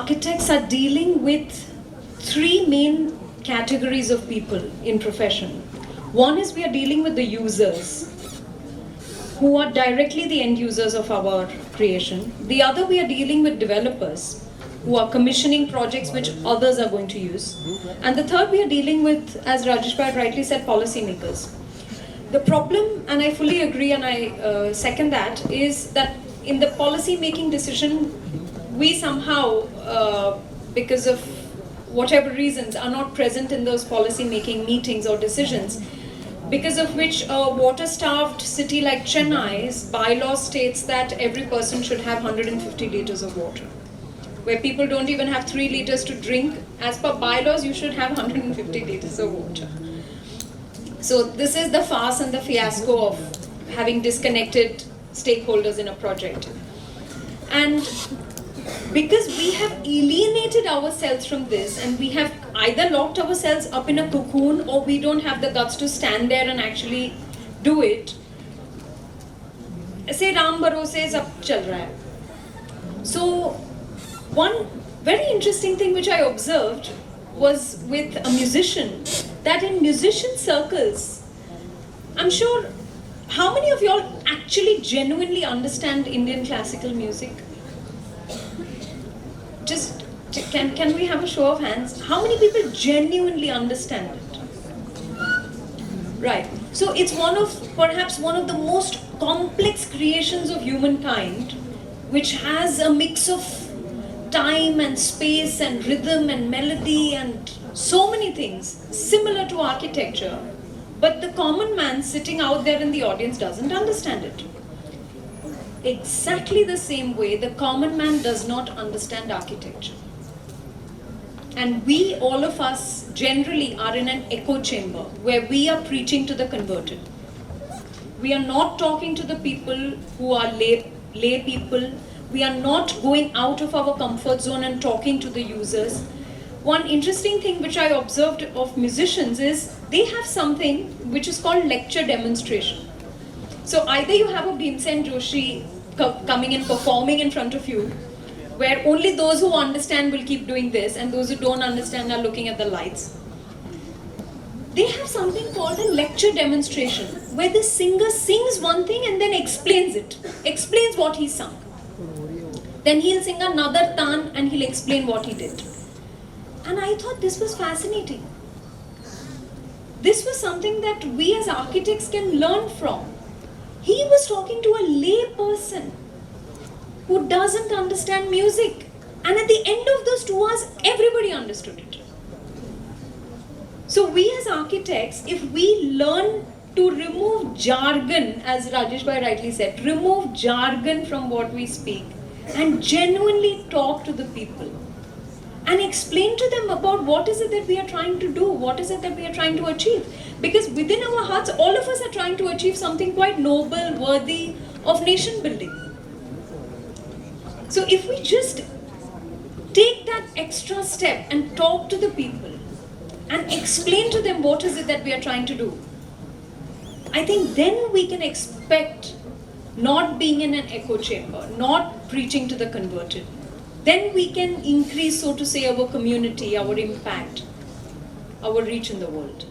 architects are dealing with three main categories of people in profession. One is we are dealing with the users, who are directly the end users of our creation. The other, we are dealing with developers, who are commissioning projects which others are going to use. And the third, we are dealing with, as Rajesh Bhai rightly said, policymakers. The problem, and I fully agree and I second that, is that in the policy making decision, we somehow, because of whatever reasons, are not present in those policy making meetings or decisions, because of which a water-starved city like Chennai's bylaw states that every person should have 150 liters of water. Where people don't even have 3 liters to drink, as per bylaws, you should have 150 liters of water. So this is the farce and the fiasco of having disconnected stakeholders in a project. And because we have alienated ourselves from this, and we have either locked ourselves up in a cocoon, or we don't have the guts to stand there and actually do it. Say Ram Bharose sab chal raha hai. So one very interesting thing which I observed was with a musician, that in musician circles, I'm sure, how many of y'all actually genuinely understand Indian classical music? Just, can we have a show of hands? How many people genuinely understand it? Right. So it's perhaps one of the most complex creations of humankind, which has a mix of time and space and rhythm and melody and so many things similar to architecture, but the common man sitting out there in the audience doesn't understand it. Exactly the same way the common man does not understand architecture. And we, all of us, generally are in an echo chamber where we are preaching to the converted. We are not talking to the people who are lay people. We are not going out of our comfort zone and talking to the users. One interesting thing which I observed of musicians is they have something which is called lecture demonstration. So either you have a Bhimsen Joshi coming and performing in front of you, where only those who understand will keep doing this and those who don't understand are looking at the lights. They have something called a lecture demonstration, where the singer sings one thing and then explains it, explains what he sung. Then he'll sing another tan and he'll explain what he did. And I thought this was fascinating. This was something that we as architects can learn from. He was talking to a lay person who doesn't understand music. And at the end of those 2 hours, everybody understood it. So we as architects, if we learn to remove jargon, as Rajesh Bhai rightly said, remove jargon from what we speak and genuinely talk to the people and explain to them about what is it that we are trying to do, what is it that we are trying to achieve. Because within our hearts, all of us are trying to achieve something quite noble, worthy of nation building. So if we just take that extra step and talk to the people and explain to them what is it that we are trying to do, I think then we can expect not being in an echo chamber, not preaching to the converted. Then we can increase, so to say, our community, our impact, our reach in the world.